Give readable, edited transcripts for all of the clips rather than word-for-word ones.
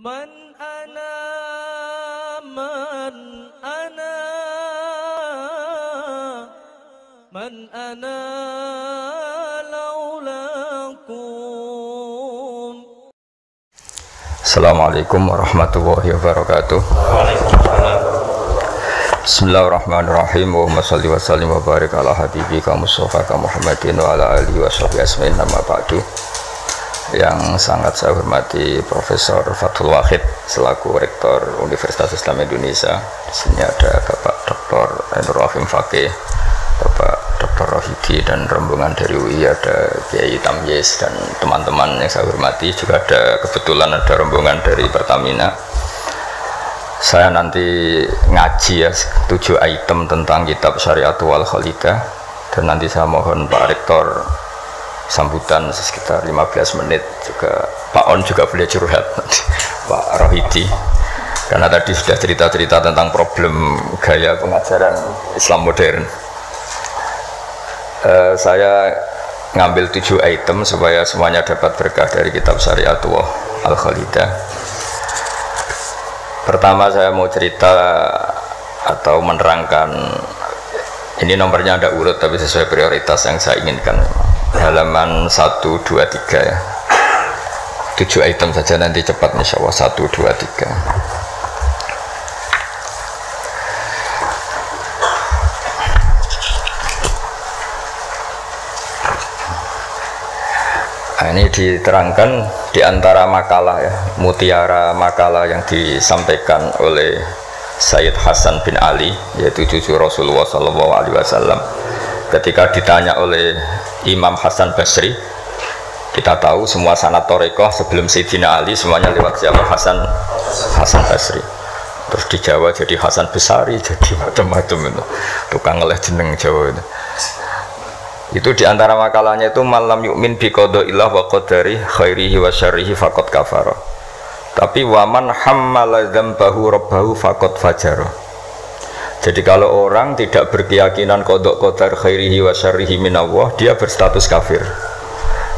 من أنا من أنا من أنا لولاكم. Assalamualaikum warahmatullahi wabarakatuh. Bismillahirrahmanirrahim. Allahumma shalli wa sallim wa barik ala habibika Mustafa Muhammadin wa ala alihi wa sahbihi asma'in nama ba'du. Yang sangat saya hormati Profesor Fathul Wahid selaku Rektor Universitas Islam Indonesia. Di sini ada Bapak Dr. Ainur Rahim Fakih, Bapak Dr. Rohidi dan rombongan dari UI, ada Kiai Tamyiz dan teman-teman yang saya hormati. Juga ada kebetulan ada rombongan dari Pertamina. Saya nanti ngaji ya 7 item tentang kitab Syariatul wal Khalidah, dan nanti saya mohon Pak Rektor sambutan sekitar 15 menit, juga Pak On juga boleh curhat Pak Rohidi, karena tadi sudah cerita-cerita tentang problem gaya pengajaran Islam modern. Saya ngambil 7 item supaya semuanya dapat berkah dari kitab Syariatul wal Khalidah. Pertama saya mau cerita atau menerangkan, ini nomornya ada urut tapi sesuai prioritas yang saya inginkan. Halaman 1, 2, 3 ya. 7 item saja nanti cepat insya Allah. 1, 2, 3. Nah, ini diterangkan di antara makalah ya, mutiara makalah yang disampaikan oleh Sayyid Hasan bin Ali, yaitu cucu Rasulullah SAW. Ketika ditanya oleh Imam Hasan Basri, kita tahu semua sanad Thariqah sebelum Sayyidina Ali semuanya lewat siapa? Hasan Basri. Terus di Jawa jadi Hasan Besari, jadi macam-macam itu. Tukang ngeleh jeneng Jawa itu. Itu diantara makalahnya itu malam yu'min bi qadaillah wa qadari khairihi wa syarrihi faqad kafara. Tapi waman hammala dzambahu rabbahu faqad fajara. Jadi kalau orang tidak berkeyakinan qada qadar khairihi wa syarrihi minallah, dia berstatus kafir.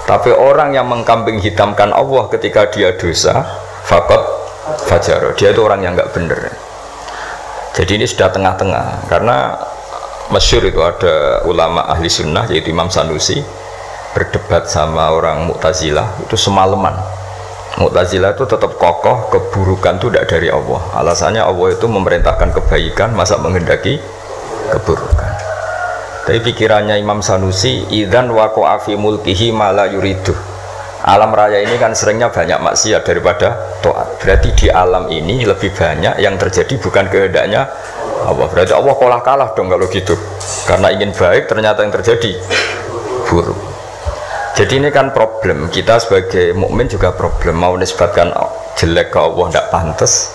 Tapi orang yang mengkambing hitamkan Allah ketika dia dosa, faqad fajara, dia itu orang yang enggak benar. Jadi ini sudah tengah-tengah, karena masyhur itu ada ulama ahli sunnah yaitu Imam Sanusi berdebat sama orang Mu'tazilah itu semalaman. Mu'tazilah itu tetap kokoh keburukan itu tidak dari Allah. Alasannya Allah itu memerintahkan kebaikan, masa menghendaki keburukan. Tapi pikirannya Imam Sanusi, idzan waqa'a fi mulkihi ma la yuridu. Alam raya ini kan seringnya banyak maksiat daripada taat. Berarti di alam ini lebih banyak yang terjadi bukan kehendaknya Allah. Berarti Allah kalah dong kalau gitu, karena ingin baik ternyata yang terjadi buruk. Jadi ini kan problem kita sebagai mukmin, juga problem mau nisbatkan jelek ke Allah tidak pantas,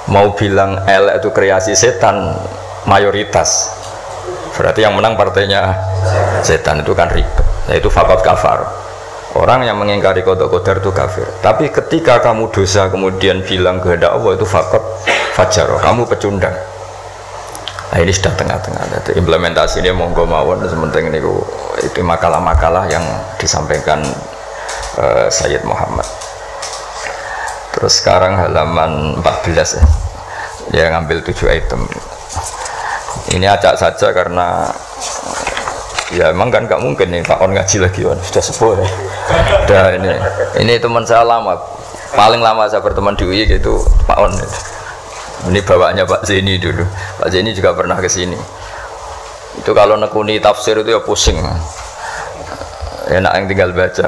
mau bilang elek itu kreasi setan mayoritas, berarti yang menang partainya setan, itu kan ribet. Yaitu faqad kafar, orang yang mengingkari qada qadar itu kafir. Tapi ketika kamu dosa kemudian bilang kehendak Allah, itu faqad fajara, kamu pecundang. Nah ini sudah tengah-tengah. Jadi implementasi ini monggo mawon, sementing ini itu makalah-makalah yang disampaikan Sayyid Muhammad. Terus sekarang halaman 14 ya, ngambil 7 item. Ini acak saja karena ya emang kan gak mungkin nih Pak On ngaji lagi, sudah sepuh ya. Udah ini teman saya lama, paling lama saya berteman di UI gitu Pak On. Ini bawaannya Pak Zeni dulu. Pak Zeni juga pernah ke sini. Itu kalau nekuni tafsir itu ya pusing. Enak yang tinggal baca.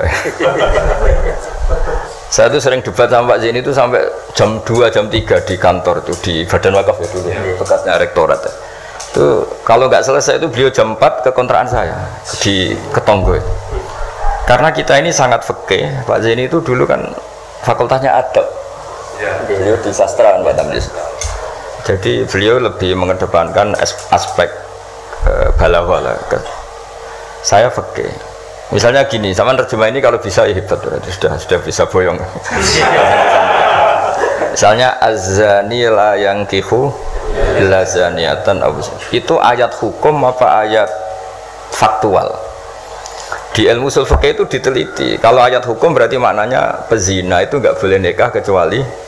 Saya tuh sering debat sama Pak Zeni itu sampai jam 2, jam 3 di kantor tuh, di Badan Wakaf ya dulu, bekasnya rektorat. Itu kalau nggak selesai itu beliau jam 4 ke kontrakan saya di Ketonggo. Karena kita ini sangat fikih. Pak Zeni itu dulu kan fakultasnya adab. Beliau di sastra Pak Tamyiz. Jadi beliau lebih mengedepankan aspek balaghah lah. Saya fikih. Misalnya gini, sama terjemah ini kalau bisa ya hebat, sudah bisa boyong. Misalnya az-zani la yankihu illa zaniatan, itu ayat hukum apa ayat faktual? Di ilmu ushul fikih itu diteliti. Kalau ayat hukum berarti maknanya pezina itu nggak boleh nikah kecuali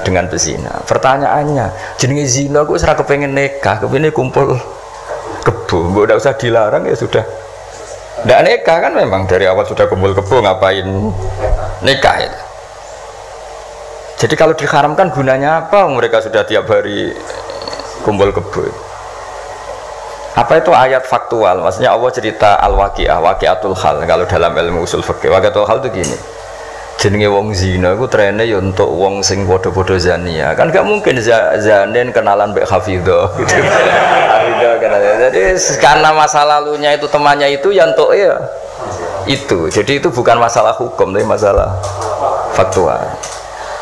dengan bezina. Pertanyaannya, jenenge zina aku ora kepengen nikah, kepengin kumpul kebo. Mbok ndak usah dilarang ya sudah. Ndak nikah kan memang dari awal sudah kumpul kebo, ngapain nikah itu. Jadi kalau diharamkan gunanya apa? Mereka sudah tiap hari kumpul kebo. Apa itu ayat faktual? Maksudnya Allah cerita al-waqi'ah, waqi'atul hal. Kalau dalam ilmu usul fikih, waqi'atul hal itu gini. Jenenge wong zina iku trene ya untuk wong sing padha-padha zania. Kan gak mungkin zanen kenalan mbek hafidhah gitu. Hafidhah kenalan. Jadi karena masa lalunya itu temannya itu ya untuk ya itu. Jadi itu bukan masalah hukum tapi masalah faktual.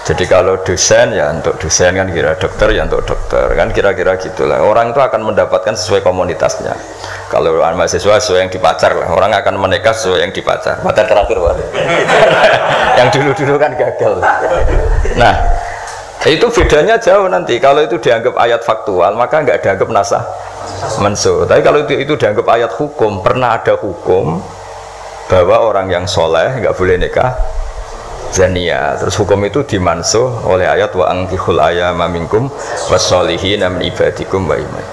Jadi kalau dosen ya untuk dosen kan, kira dokter ya untuk dokter kan, kira-kira gitulah. Orang itu akan mendapatkan sesuai komunitasnya. Kalau mahasiswa sesuai yang dipacar lah. Orang akan menikah sesuai yang dipacar. Pacar terakhir Pak. Yang dulu-dulu kan gagal. Nah, itu bedanya jauh nanti. Kalau itu dianggap ayat faktual maka nggak dianggap nasah mansuh. Tapi kalau itu dianggap ayat hukum, pernah ada hukum bahwa orang yang soleh nggak boleh nikah zania, terus hukum itu dimansuh oleh ayat wa ankihul ayama minkum wassolihin min ibadikum wa iman.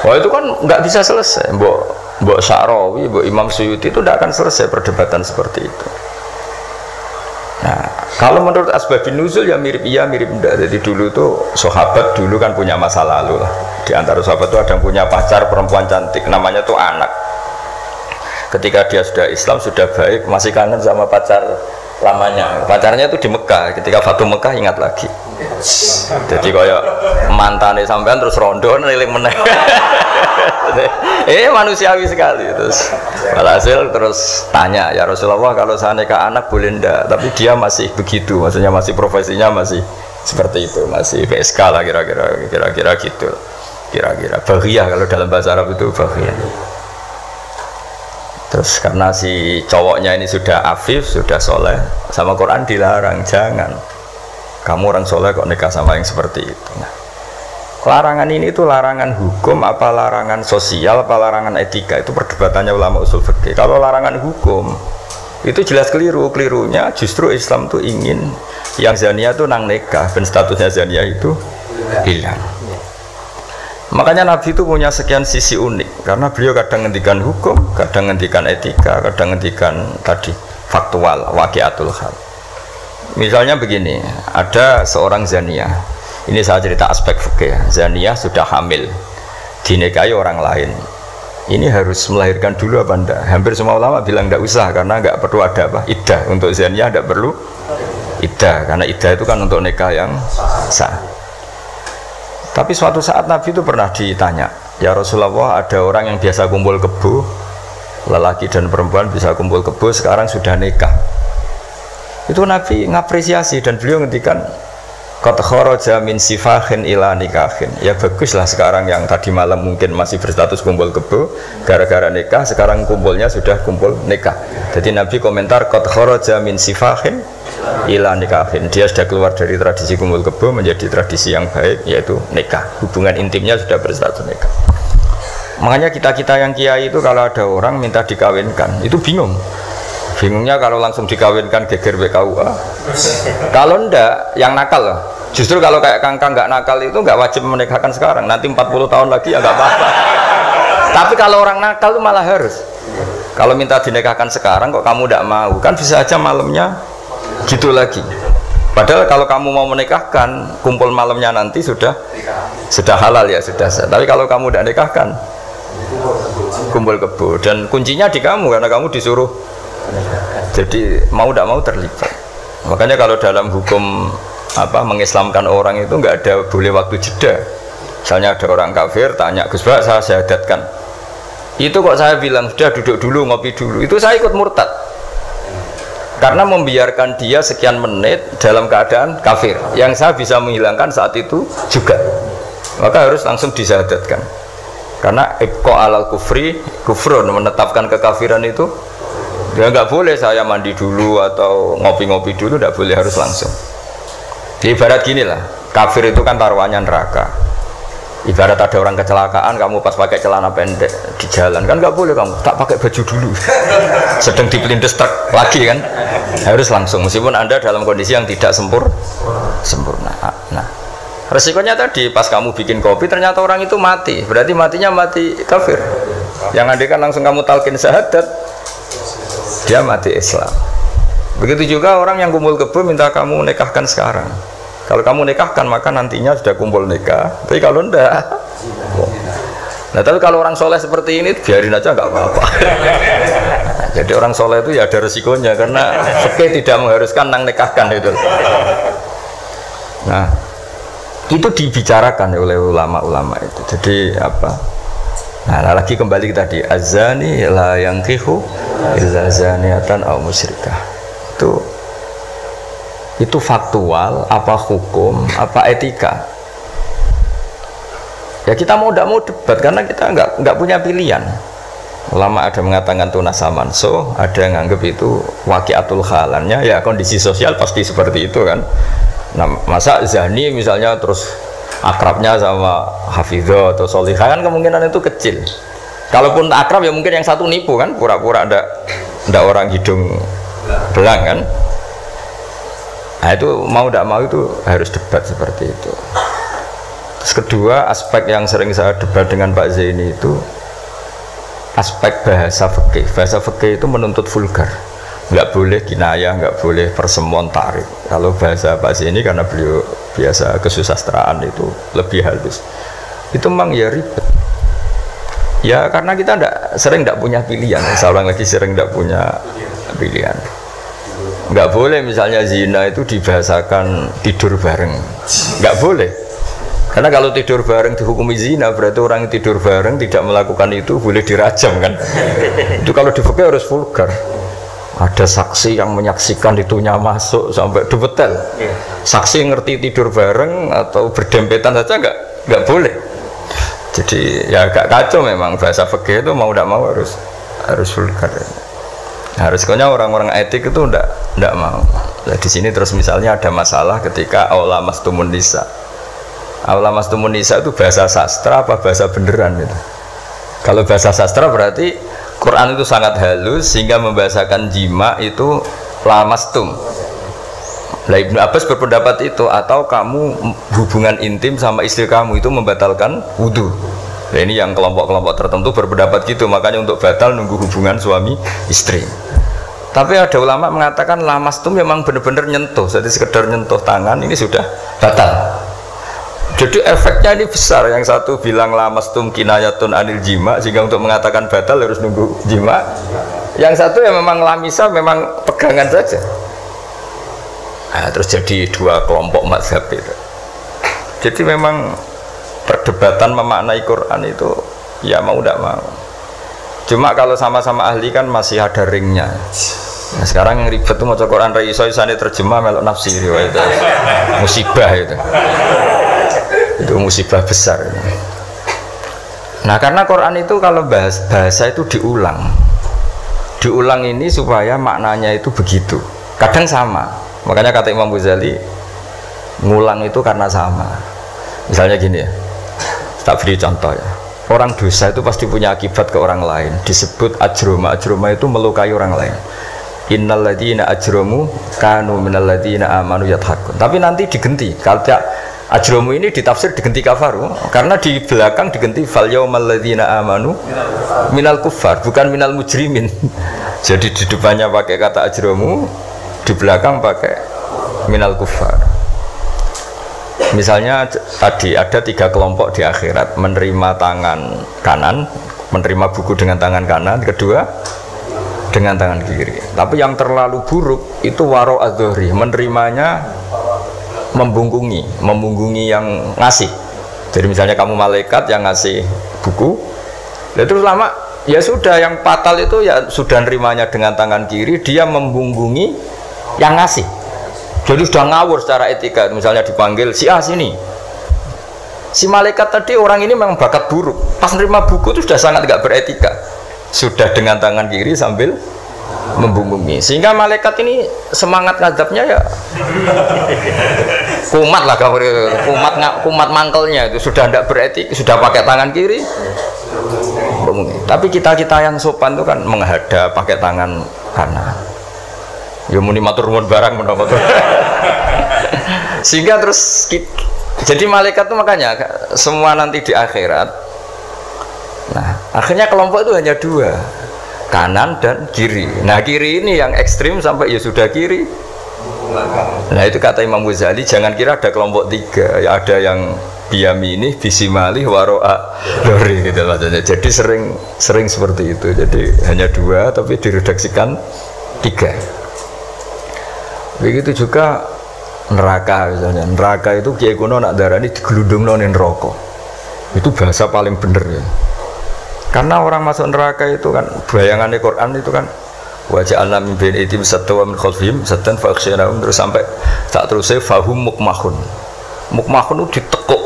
Wah itu kan nggak bisa selesai. Mbok Sya'rawi, Mbok Imam Suyuti itu tidak akan selesai perdebatan seperti itu. Nah, kalau menurut asbabun nuzul ya mirip iya mirip enggak. Jadi dulu tuh sahabat dulu kan punya masa lalu lah. Di antara sahabat itu ada yang punya pacar perempuan cantik, namanya tuh Anak. Ketika dia sudah Islam, sudah baik, masih kangen sama pacar lamanya. Pacarnya itu di Mekah. Ketika Fatu Mekah ingat lagi. Jadi kayak mantannya sampean terus rondo neliling meneh. Manusiawi sekali. Terus alhasil terus tanya, ya Rasulullah kalau saya nikah anak boleh ndak? Tapi dia masih begitu, maksudnya masih profesinya masih seperti itu, masih PSK lah kira-kira gitu. Kira-kira baghiyah kalau dalam bahasa Arab itu baghiyah. Terus karena si cowoknya ini sudah afif, sudah soleh, sama Quran dilarang, jangan kamu orang soleh kok nikah sama yang seperti itu. Nah, larangan ini itu larangan hukum apa larangan sosial apa larangan etika, itu perdebatannya ulama usul fikih. Kalau larangan hukum itu jelas keliru. Kelirunya justru Islam tuh ingin yang zania tuh nang nikah dan statusnya zania itu hilang. Makanya Nabi itu punya sekian sisi unik, karena beliau kadang ngendikan hukum, kadang ngendikan etika, kadang ngendikan tadi faktual, waqi'atul hal. Misalnya begini, ada seorang zania, ini saya cerita aspek fikih. Zania sudah hamil, dinikahi orang lain, ini harus melahirkan dulu apa enggak? Hampir semua ulama bilang enggak usah, karena enggak perlu ada apa? Iddah. Untuk zania enggak perlu iddah, karena iddah itu kan untuk nikah yang sah. Tapi suatu saat Nabi itu pernah ditanya, ya Rasulullah, ada orang yang biasa kumpul kebo, lelaki dan perempuan bisa kumpul kebo, sekarang sudah nikah. Itu Nabi ngapresiasi dan beliau ngendikan qad kharaja min sifahin ila nikahin. Ya baguslah sekarang yang tadi malam mungkin masih berstatus kumpul kebo, gara-gara nikah sekarang kumpulnya sudah kumpul nikah. Jadi Nabi komentar qad kharaja min sifahin ila nikahin, dia sudah keluar dari tradisi kumpul kebo menjadi tradisi yang baik, yaitu nikah. Hubungan intimnya sudah berstatus nikah. Makanya kita yang kiai itu kalau ada orang minta dikawinkan itu bingungnya kalau langsung dikawinkan geger BKUA. Kalau ndak yang nakal lah. Justru kalau kayak kangkang nggak nakal itu nggak wajib menikahkan sekarang, nanti 40 tahun lagi ya nggak apa-apa. Tapi kalau orang nakal itu malah harus. Kalau minta dinikahkan sekarang kok kamu nggak mau, kan bisa aja malamnya gitu lagi. Padahal kalau kamu mau menikahkan, kumpul malamnya nanti sudah halal ya, sudah sah. Tapi kalau kamu tidak nikahkan, kumpul kebo, dan kuncinya di kamu karena kamu disuruh. Jadi mau tidak mau terlibat. Makanya kalau dalam hukum mengislamkan orang itu nggak ada boleh waktu jeda. Misalnya ada orang kafir tanya, Gus Bak saya syahadatkan. Itu kok saya bilang sudah duduk dulu ngopi dulu. Itu saya ikut murtad. Karena membiarkan dia sekian menit dalam keadaan kafir yang saya bisa menghilangkan saat itu juga, maka harus langsung disyahadatkan. Karena ibqa alal kufri kufrun, menetapkan kekafiran itu ya nggak boleh saya mandi dulu atau ngopi-ngopi dulu, nggak boleh, harus langsung. Di ibarat gini lah, kafir itu kan taruhannya neraka. Ibarat ada orang kecelakaan, kamu pas pakai celana pendek di jalan kan nggak boleh, kamu tak pakai baju dulu. Sedang dipelindes truk lagi kan, harus langsung meskipun Anda dalam kondisi yang tidak sempurna. Nah, resikonya tadi pas kamu bikin kopi ternyata orang itu mati, berarti matinya mati kafir. Yang andai kan langsung kamu talqin syahadat, dia mati Islam. Begitu juga orang yang kumpul kebo minta kamu nikahkan sekarang. Kalau kamu nikahkan maka nantinya sudah kumpul nikah. Tapi kalau enggak, nah tapi kalau orang soleh seperti ini biarin aja nggak apa-apa. Jadi orang soleh itu ya ada resikonya karena fikih tidak mengharuskan nang nikahkan itu. Nah itu dibicarakan oleh ulama-ulama itu. Jadi apa? Nah lagi kembali tadi azani la yankihu illa zaniatan aw musyrikah. Itu faktual, apa hukum, apa etika? Ya kita mau tidak mau debat karena kita nggak punya pilihan. Ulama ada mengatakan tunas samanso, ada yang anggap itu waqiatul halannya, ya kondisi sosial pasti seperti itu kan. Nah, masa zani misalnya terus akrabnya sama hafidho atau solihah kan kemungkinan itu kecil. Kalaupun akrab ya mungkin yang satu nipu kan, pura-pura ada orang hidung belang kan. Nah itu mau tidak mau itu harus debat seperti itu. Terus kedua aspek yang sering saya debat dengan Pak Zaini itu aspek bahasa fikih. Bahasa fikih itu menuntut vulgar, nggak boleh kinayah, nggak boleh persemuan tarik. Kalau bahasa Pak Zaini karena beliau biasa kesusastraan itu lebih halus. Itu memang ya ribet. Ya karena kita sering tidak punya pilihan. Seorang lagi sering tidak punya pilihan. Nggak boleh misalnya zina itu dibahasakan tidur bareng, nggak boleh, karena kalau tidur bareng dihukumi zina berarti orang yang tidur bareng tidak melakukan itu boleh dirajam kan. Itu kalau di fikih harus vulgar, ada saksi yang menyaksikan itunya masuk sampai detail. Saksi ngerti tidur bareng atau berdempetan saja nggak boleh. Jadi ya agak kacau memang bahasa fikih itu mau tidak mau harus vulgar. Nah, risikonya orang-orang etik itu ndak mau. Nah, di sini terus misalnya ada masalah ketika aula mastumun nisa. Aula mastumun nisa itu bahasa sastra apa bahasa beneran itu? Kalau bahasa sastra berarti Quran itu sangat halus sehingga membahasakan jima itu lamastum. Nah, Ibnu Abbas berpendapat itu, atau kamu hubungan intim sama istri kamu itu membatalkan wudu. Nah, ini yang kelompok-kelompok tertentu berpendapat gitu, makanya untuk batal nunggu hubungan suami istri. Tapi ada ulama mengatakan lamastum memang benar-benar nyentuh, jadi sekedar nyentuh tangan ini sudah batal. Jadi efeknya ini besar. Yang satu bilang lamastum kinayatun anil jima, sehingga untuk mengatakan batal harus nunggu jima. Yang satu ya memang lamisa, memang pegangan saja. Nah, terus jadi dua kelompok mazhab itu. Jadi memang perdebatan memaknai Quran itu ya mau tidak mau. Cuma kalau sama-sama ahli kan masih ada ringnya. Nah, sekarang yang ribet itu mau Quran isane terjemah melok nafsiri itu musibah itu musibah besar. Nah karena Quran itu kalau bahasa itu diulang ini supaya maknanya itu begitu, kadang sama. Makanya kata Imam Ghazali ngulang itu karena sama. Misalnya gini ya, tak beri contoh ya, orang dosa itu pasti punya akibat ke orang lain, disebut ajroma. Ajroma itu melukai orang lain. Innal ladzina ajramu kanu minal ladzina amanu yadhakun. Tapi nanti digenti. Kalau ajramu ini ditafsir digenti kafaru, karena di belakang digenti fal yaumal ladzina amanu minal kuffar, bukan minal mujrimin. Jadi di depannya pakai kata ajramu, di belakang pakai minal kuffar. Misalnya tadi ada 3 kelompok di akhirat, menerima tangan kanan, menerima buku dengan tangan kanan, kedua dengan tangan kiri. Tapi yang terlalu buruk itu waro adzohri, menerimanya membungkungi yang ngasih. Jadi misalnya kamu malaikat yang ngasih buku, terus lama ya sudah, yang fatal itu ya sudah nerimanya dengan tangan kiri, dia membungkungi yang ngasih. Jadi sudah ngawur secara etika. Misalnya dipanggil si A sini, si malaikat tadi orang ini memang bakat buruk, pas nerima buku itu sudah sangat tidak beretika, sudah dengan tangan kiri sambil membungkungi, sehingga malaikat ini semangat ngadabnya ya kumat lah kamu, kumat mangkelnya itu sudah tidak beretik, sudah pakai tangan kiri. Tapi kita yang sopan itu kan menghadap pakai tangan kanan. Ya muni matur nuwun barang menapa tuh. Sehingga terus jadi malaikat itu makanya semua nanti di akhirat. Nah, akhirnya kelompok itu hanya dua, kanan dan kiri. Nah, kiri ini yang ekstrim sampai ya sudah kiri. Nah, itu kata Imam Ghazali, jangan kira ada kelompok tiga, ya ada yang biyamini, bisimali, waro'a lori gitu maksudnya. Jadi sering seperti itu. Jadi hanya dua tapi diredaksikan tiga. Begitu juga neraka misalnya. Neraka itu kiai kuno nak darani digelundungno ning neraka. Itu bahasa paling bener ya. Karena orang masuk neraka itu kan bayangannya Quran itu kan wajah alam min bain itim satwa min khalfihim satan fakhsyanahum terus sampai tak terusnya fahum mukmahun. Mukmahun itu ditekuk.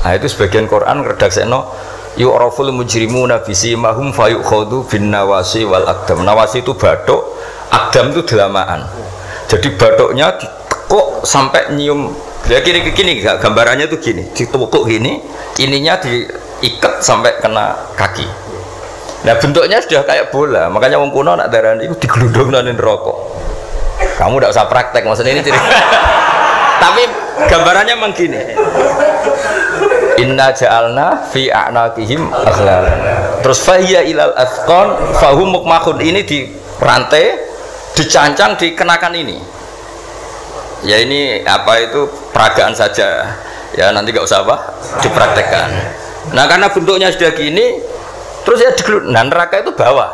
Nah itu sebagian Quran redaksekno yu'raful mujrimuna bisimahum fayukhadhu bin nawasi wal aqdam. Nawasi itu bathuk, aqdam itu delamaan. Jadi bathuknya ditekuk sampai nyium. Ya gini gambarannya tuh gini, ditekuk gini, ininya diikat sampai kena kaki. Nah bentuknya sudah kayak bola, makanya wong kuno nak darani itu digelundungno ning neraka. Kamu tidak usah praktek, maksudnya ini cerita. Tapi gambarannya memang gini. Inna ja'alna fi a'naqihim aghlal. Terus fahiya ilal athqan fahum mukmahun. Ini di rantai dicancang dikenakan ini. Ya ini apa itu peragaan saja. Ya nanti nggak usah apa dipraktekkan. Nah karena bentuknya sudah gini, terus ya digelundung. Nah neraka itu bawah.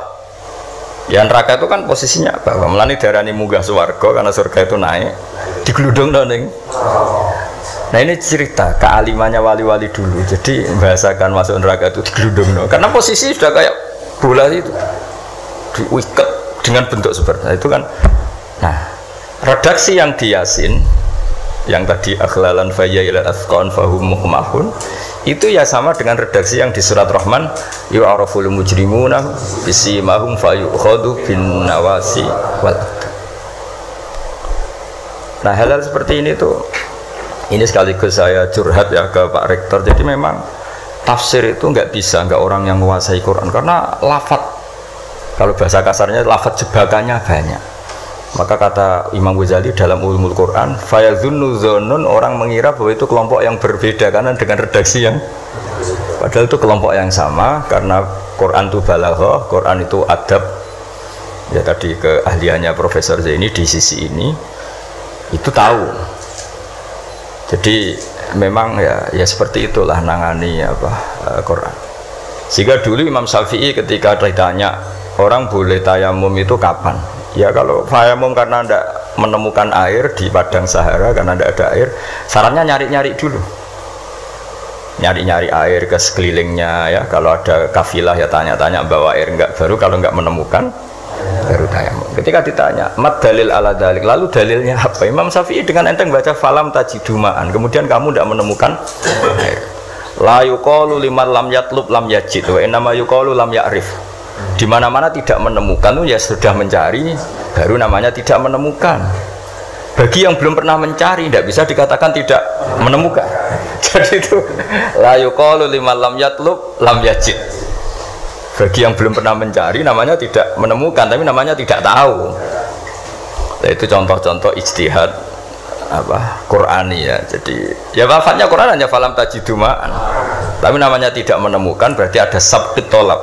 Ya neraka itu kan posisinya bawah. Melani darani munggah swarga karena surga itu naik. Digelundung ning. Nah ini cerita kealimannya wali-wali dulu. Jadi bahasakan masuk neraka itu digelundung. Karena posisi sudah kayak bola itu. Diikat dengan bentuk seperti itu kan. Nah, redaksi yang di Yasin yang tadi akhlalan fayya ila athqan fahum mukmahun itu ya sama dengan redaksi yang di surat Rahman yu'araful mujrimuna bisimahum fayukhadhu bin nawasi wal. Nah, hal-hal seperti ini tuh ini sekaligus saya curhat ya ke Pak Rektor. Jadi memang tafsir itu nggak orang yang menguasai Quran karena lafadz, kalau bahasa kasarnya lafadz jebakannya banyak. Maka kata Imam Ghazali dalam Ulumul Quran, fayadhunnu dzannun, orang mengira bahwa itu kelompok yang berbeda karena dengan redaksi yang padahal itu kelompok yang sama karena Quran itu balaghah, Quran itu adab. Ya tadi keahliannya Profesor Zaini di sisi ini itu tahu. Jadi memang ya seperti itulah nangani Quran. Sehingga dulu Imam Syafi'i ketika ditanya orang boleh tayamum itu kapan? Ya kalau tayamum karena tidak menemukan air di padang Sahara karena tidak ada air, sarannya nyari-nyari dulu. Nyari-nyari air ke sekelilingnya ya. Kalau ada kafilah ya tanya-tanya bawa air enggak, baru kalau enggak menemukan baru tayamum. Ketika ditanya mat dalil ala dalik, lalu dalilnya apa? Imam Syafi'i dengan enteng baca falam tajidumaan, kemudian kamu tidak menemukan air. La yuqalu liman lam yatlub lam yajid wa innama yuqalu lam ya'rif. Di mana-mana tidak menemukan itu ya sudah mencari, baru namanya tidak menemukan. Bagi yang belum pernah mencari tidak bisa dikatakan tidak menemukan. Jadi itu la yuqalu liman lam yatlub lam yajid. Bagi yang belum pernah mencari namanya tidak menemukan, tapi namanya tidak tahu. Nah, itu contoh-contoh ijtihad Qur'ani ya. Jadi ya wafatnya Quran hanya falam tajidumaan. Tapi namanya tidak menemukan berarti ada sabqit tolab.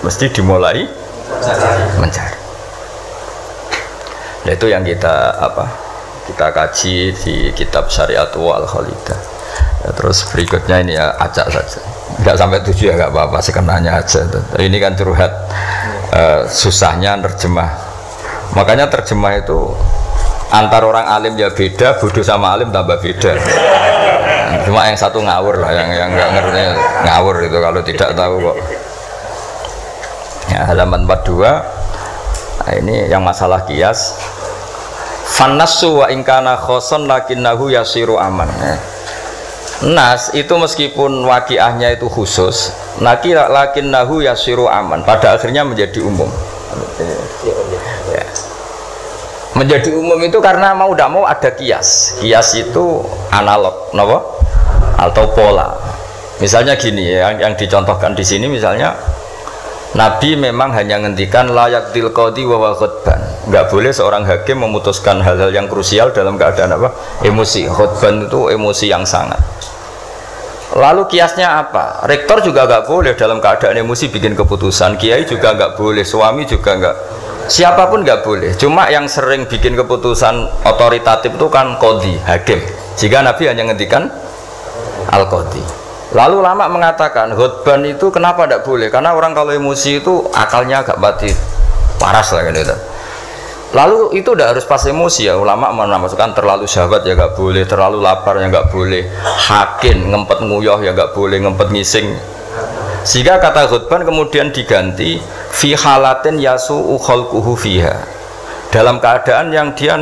Mesti dimulai mencari. Nah itu yang kita kaji di kitab Syariatul Al-Khalidah. Ya, terus berikutnya ini ya acak saja. Enggak sampai 7 ya enggak apa-apa, sekenanya aja. Ini kan curhat susahnya nerjemah. Makanya terjemah itu antar orang alim ya beda, bodoh sama alim tambah beda. Cuma yang satu ngawur lah, yang enggak ngerti ngawur itu kalau tidak tahu kok. Ya, halaman 42. Nah, ini yang masalah kias. Fannasu wa ingkana khoson lakinnahu yasiru aman. Nas itu meskipun waqiahnya itu khusus, lakinnahu yasiru aman. Pada akhirnya menjadi umum. Ya. Menjadi umum itu karena mau tidak mau ada kias. Kias itu analog, nopo? Atau pola. Misalnya gini ya, yang dicontohkan di sini misalnya Nabi memang hanya ngendikan layak til qadi wa khutban. Enggak boleh seorang hakim memutuskan hal-hal yang krusial dalam keadaan apa? Emosi. Khutban itu emosi yang sangat. Lalu kiasnya apa? Rektor juga enggak boleh dalam keadaan emosi bikin keputusan. Kiai juga enggak boleh, suami juga enggak. Siapapun nggak boleh. Cuma yang sering bikin keputusan otoritatif itu kan qadhi, hakim. Jika Nabi hanya ngendikan al-qadhi. Lalu ulama mengatakan khutban itu kenapa tidak boleh? Karena orang kalau emosi itu akalnya agak mati paras lah gitu. Lalu itu tidak harus pas emosi ya. Ulama menamakan terlalu syahwat ya nggak boleh, terlalu lapar ya nggak boleh, hakin ngempet nguyuh ya nggak boleh, ngempet ngising. Sehingga kata khutban kemudian diganti fi halatin yasu'u khalquhu fiha, dalam keadaan yang dia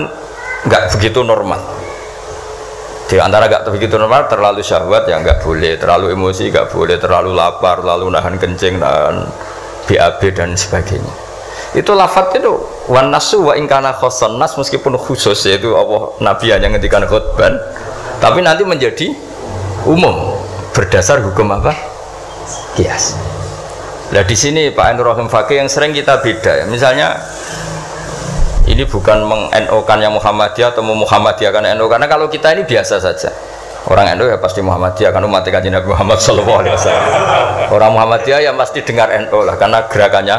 nggak begitu normal. Di antara nggak begitu normal, terlalu syahwat ya nggak boleh, terlalu emosi nggak boleh, terlalu lapar, lalu nahan kencing, nahan BAB dan sebagainya. Itu lafadz itu wan nasu wa ingkana khosan nas, meskipun khusus yaitu Allah Nabi hanya ngendikan khutban, tapi nanti menjadi umum berdasar hukum apa? Kias. Nah di sini Pak Ainur Rahim Fakih yang sering kita beda ya. Misalnya ini bukan meng-NO-kan yang Muhammadiyah atau Muhammadiyahkan NO, karena kalau kita ini biasa saja. Orang NO ya pasti Muhammadiyah kan umat Kanjeng Nabi Muhammad sallallahu alaihi wasallam. Orang Muhammadiyah ya pasti dengar NO lah karena gerakannya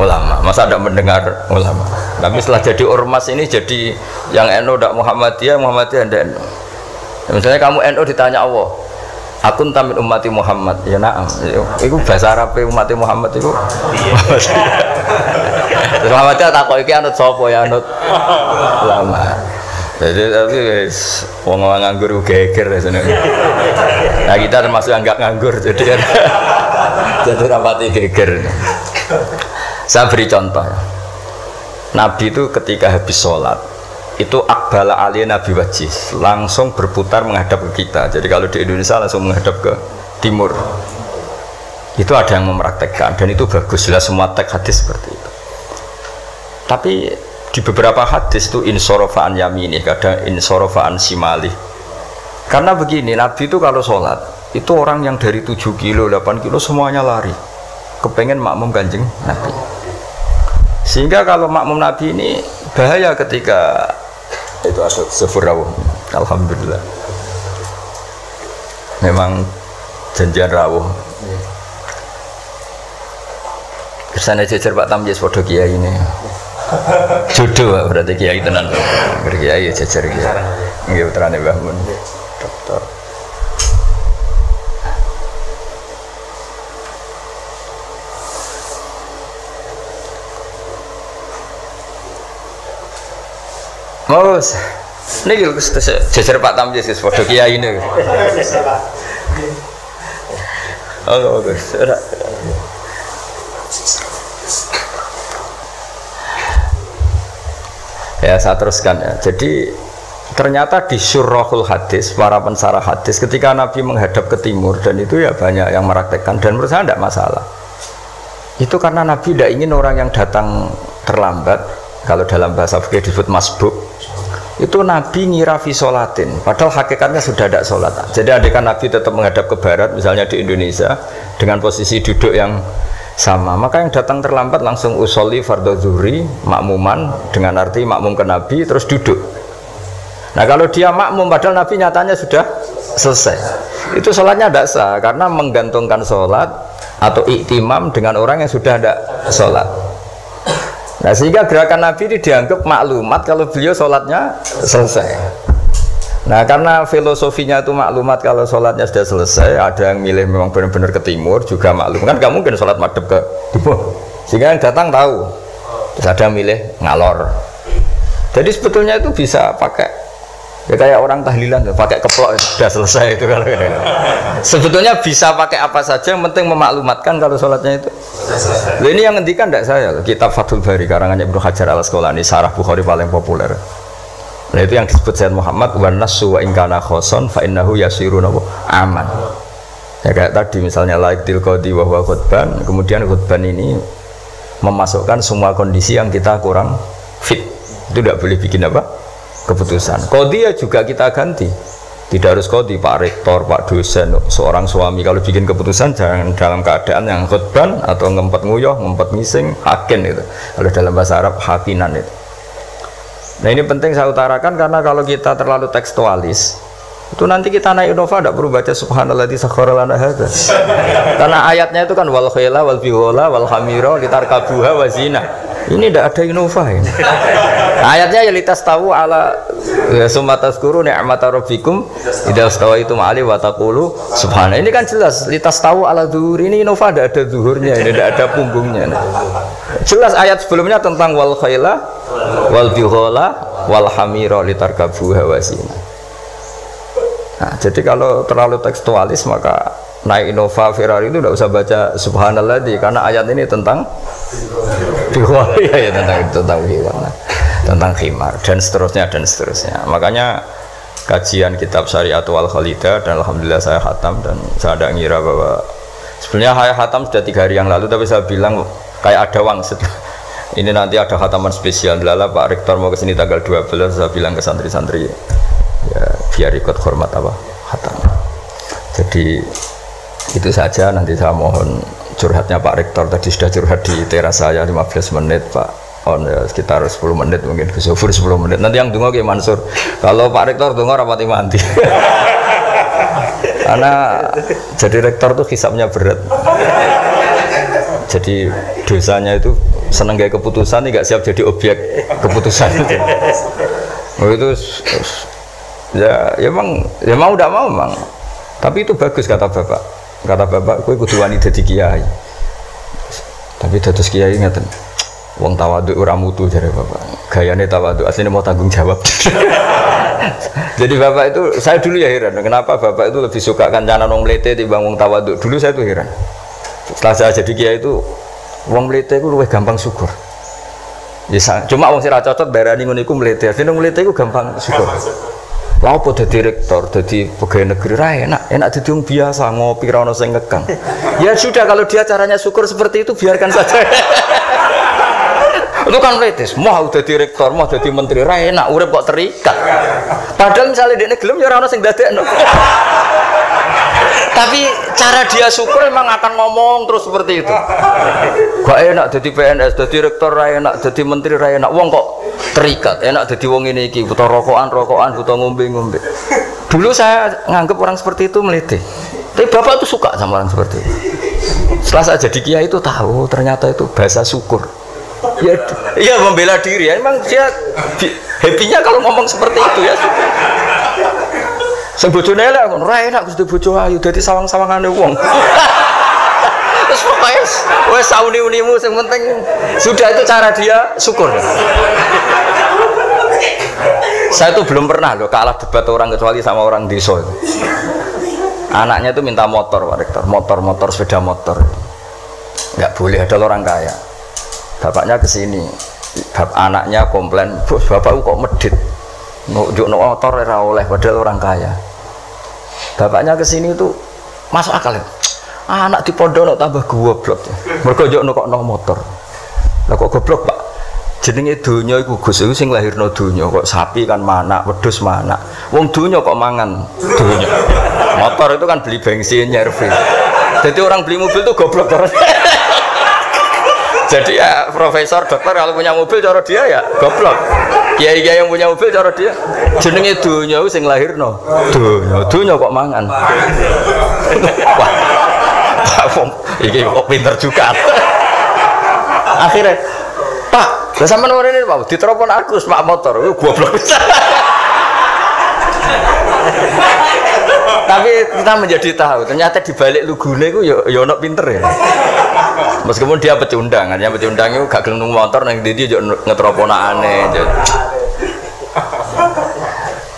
ulama. Masa ada mendengar ulama. Tapi setelah jadi ormas ini jadi yang NO tidak Muhammadiyah, Muhammadiyah tidak NO. Misalnya kamu NO ditanya Allah, akun tamin umati Muhammad, ya naam. Itu bahasa Arab umati Muhammad itu. Terus Muhammadiyah takut iki anut sapa ya anut ulama. Jadi tapi wong nganggur geger sini. Nah kita termasuk yang enggak nganggur jadi rapati geger. Saya beri contoh. Nabi itu ketika habis sholat itu akbala aliyah Nabi wajih langsung berputar menghadap ke kita. Jadi kalau di Indonesia langsung menghadap ke timur. Itu ada yang mempraktekkan dan itu bagus, jelas semua teks hadis seperti itu. Tapi di beberapa hadis itu insorofaan yamini, kadang insorofaan simali. Karena begini, Nabi itu kalau sholat itu orang yang dari 7 kilo, 8 kilo semuanya lari kepengen makmum Kanjeng Nabi. Sehingga kalau makmum Nabi ini bahaya ketika itu ada sefurawuh. Alhamdulillah memang janjian rawuh. Kersane jejer Pak Tamjiz podo kiai ini jodoh berarti kiai tenan berkiai jejer kiai nggih putrane Mbah Mun dokter. Mas, ini jejer Pak Tamjiz podo kiai ini. Oh bagus. Ya saya teruskan ya. Jadi ternyata di syurahul hadis, para pensarah hadis ketika Nabi menghadap ke timur dan itu ya banyak yang meraktekkan dan menurut saya tidak masalah. Itu karena Nabi tidak ingin orang yang datang terlambat, kalau dalam bahasa fikih disebut masbuk. Itu Nabi ngira fi sholatin, padahal hakikatnya sudah tidak sholat. Jadi andaikan Nabi tetap menghadap ke barat, misalnya di Indonesia dengan posisi duduk yang sama, maka yang datang terlambat langsung usolli fardhu zuhri makmuman dengan arti makmum ke Nabi terus duduk. Nah kalau dia makmum padahal Nabi nyatanya sudah selesai, itu sholatnya tidak sah karena menggantungkan sholat atau iktimam dengan orang yang sudah tidak sholat. Nah sehingga gerakan Nabi ini dianggap maklumat kalau beliau sholatnya selesai. Nah karena filosofinya itu maklumat kalau sholatnya sudah selesai, ada yang milih memang benar-benar ke timur juga maklum, kan gak mungkin sholat madhab ke timur, sehingga yang datang tahu. Terus ada yang milih ngalor. Jadi sebetulnya itu bisa pakai ya kayak orang tahlilan, pakai keplok sudah selesai itu kalau sebetulnya bisa pakai apa saja, yang penting memaklumatkan kalau sholatnya itu. Loh, ini yang ngendikan tidak saya, kitab Fathul Bari karangannya Ibnu Hajar al-Asqalani, Syarah Bukhari paling populer. Nah itu yang disebut Sayyid Muhammad wan nasu wa ingkana khoson fa innahu yasirun aman. Ya kayak tadi misalnya laik til qadi wa huwa khutban, kemudian khutban ini memasukkan semua kondisi yang kita kurang fit. Itu tidak boleh bikin apa? Keputusan. Qadhi ya juga kita ganti. Tidak harus qadhi, Pak Rektor, Pak dosen, seorang suami kalau bikin keputusan jangan dalam keadaan yang khutban atau ngempet nguyuh, ngempet ngising, hakin itu. Kalau dalam bahasa Arab hakinan itu. Nah ini penting saya utarakan karena kalau kita terlalu tekstualis itu nanti kita naik Innova tidak perlu baca subhanalladzi sakhkhara lana hadza. Karena ayatnya itu kan wal khayla wal bighala wal hamira litarkabuha wa zina. Ini tidak ada Innova ini. Ayatnya ya litas tahu ala ya sumatazkuru ni'mata rabbikum idza stawaitum ali wa taqulu subhana. Ini kan jelas litas tahu ala zuhur. Ini Innova tidak ada zuhurnya, ini tidak ada punggungnya. Jelas ayat sebelumnya tentang wal khayla wal bighala wal hamira litarkabuha wa zina. Nah, jadi kalau terlalu tekstualis maka naik Innova Ferrari itu tidak usah baca subhanalladzi karena ayat ini tentang bihwal ya tentang bihwal, tentang khimar dan seterusnya. Makanya kajian kitab Syariat wal Khalidah dan alhamdulillah saya khatam dan saya tidak ngira bahwa sebenarnya saya khatam sudah 3 hari yang lalu tapi saya bilang kayak ada wangsit. Ini nanti ada khataman spesial lala Pak Rektor mau kesini tanggal 12 saya bilang ke santri-santri ya biar ikut hormat apa khatam. Jadi itu saja, nanti saya mohon curhatnya Pak Rektor tadi sudah curhat di teras saya 15 menit Pak on ya, sekitar 10 menit mungkin ke Sofur 10 menit nanti yang dungo ke Mansur kalau Pak Rektor dungo rapati mati karena jadi rektor tuh hisapnya berat jadi dosanya itu seneng kayak keputusan nggak siap jadi objek keputusan itu ya mau udah mau memang tapi itu bagus kata bapak kowe kudu wani dadi kiai tapi dados kiai ngeten wong tawadhu ora mutu jare bapak gayane tawadhu asline mau tanggung jawab jadi bapak itu saya dulu ya heran kenapa bapak itu lebih suka kancana wong mlete timbang wong tawadhu dulu saya tuh heran setelah saya jadi kiai itu wong mlete itu luwih gampang syukur ya, cuma wong sing ra cocok darani ngono iku mlete asline wong mlete iku gampang syukur. Lah apa dadi rektor, dadi pegawai negeri ra enak dadi wong biasa ngopi ra ono sing ngekang. Ya sudah kalau dia caranya syukur seperti itu biarkan saja. Itu kan retis, mau dadi rektor, mau dadi menteri ra enak urip kok terikat. Padahal misalnya dekne gelem ya ora ono sing dadekno. Tapi cara dia syukur memang akan ngomong terus seperti itu. Gak enak jadi PNS, jadi rektor ra enak, jadi menteri ra enak. Wong kok terikat, enak jadi wong ini iki, butuh rokokan, butuh ngombe. Dulu saya nganggap orang seperti itu melete. Tapi bapak tuh suka sama orang seperti itu. Setelah saya jadi kiai itu tahu ternyata itu bahasa syukur. Ya membela diri. Emang dia happy-nya kalau ngomong seperti itu ya. Sing bojone elek kon ra enak Gusti bojo ayu dadi sawang-sawangane wong. Terus pokoknya wes sauni-unimu yang penting sudah itu cara dia syukur. Saya tuh belum pernah loh kalah debat orang kecuali sama orang desa itu. Anaknya tuh minta motor Pak Rektor, motor sepeda motor. Nggak boleh ada orang kaya. Bapaknya kesini, anaknya komplain, bos bapakku kok medit, nunjuk motor ora oleh padahal orang kaya. Bapaknya kesini itu masuk akal ya. Anak di pondok tambah goblok. Mergo njuk kok motor. Lah kok goblok Pak? Jenenge donya iku Gus iku sing lahirno donya kok sapi kan manak, wedhus manak. Wong donya kok mangan donya. Motor itu kan beli bensin nyervis. Jadi orang beli mobil tuh goblok terus. Jadi ya profesor dokter kalau punya mobil cara dia ya goblok. Kiai-kiai yang punya mobil cara dia jenenge donya iku sing lahirno. Donya kok mangan. Wah. Iki kok pinter juga. Akhirnya Pak, lah sampean ngene Pak, diteropon Agus Pak motor, goblok bisa. Tapi kita menjadi tahu, ternyata di balik lugune iku ya ono pinter ya. Meskipun dia pecundang, hanya pecundang itu gak gelem motor nang ndi yo ngetroponakane.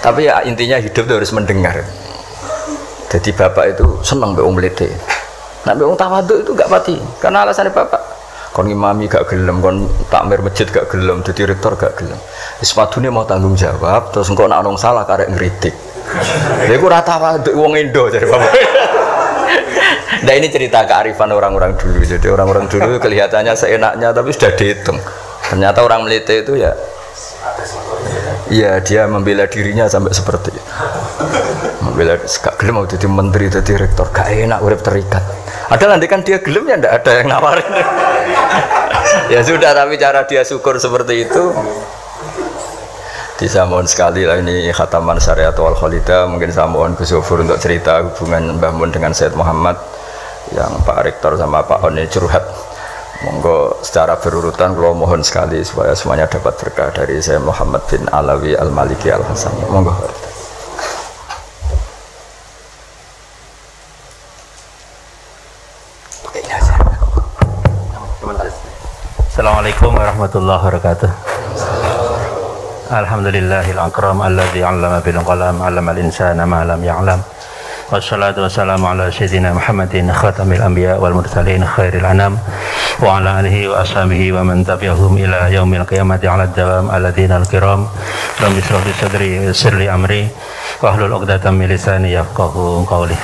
Tapi ya intinya hidup itu harus mendengar. Jadi bapak itu seneng mbek wong mlete. Nek mbek wong tawadhu itu gak pati, karena alasannya bapak kon ngimami gak gelem, kon takmir masjid gak gelem, jadi rektor gak gelem. Wis padune mau tanggung jawab, terus engko nek ana salah karek ngritik. Lha iku ora tawadhu wong Indo jare bapak. Nah ini cerita kearifan orang-orang dulu. Jadi orang-orang dulu kelihatannya seenaknya tapi sudah dihitung. Ternyata orang Melite itu ya Iya, dia membela dirinya sampai seperti itu. Membela gak gelem mau jadi menteri, jadi rektor, gak enak urip terikat. Ada nanti kan dia gelem ya ndak ada yang nawarin. Ya sudah, tapi cara dia syukur seperti itu. Bisa mohon sekali lah ini khataman syariat wal khalida, mungkin saya mohon Gus Zofur untuk cerita hubungan Mbah Mun dengan Said Muhammad yang Pak Rektor sama Pak Oni curhat. Monggo secara berurutan kalau mohon sekali supaya semuanya dapat berkah dari Said Muhammad bin Alawi Al-Maliki Al-Hasan. Monggo. Assalamualaikum warahmatullahi wabarakatuh. Alhamdulillahil akram alladzi 'allama bil qalam 'allamal insana ma lam ya'lam. Wassalatu wassalamu ala sayyidina Muhammadin khatamil anbiya wal mursalin khairil anam wa ala alihi wa ashabihi wa man tabi'ahum ila yaumil qiyamati 'ala dawam alladzina al-kiram. Rabbi shrah li sadri wa yassir li amri wa hlul 'uqdatam min lisani yafqahu qawli.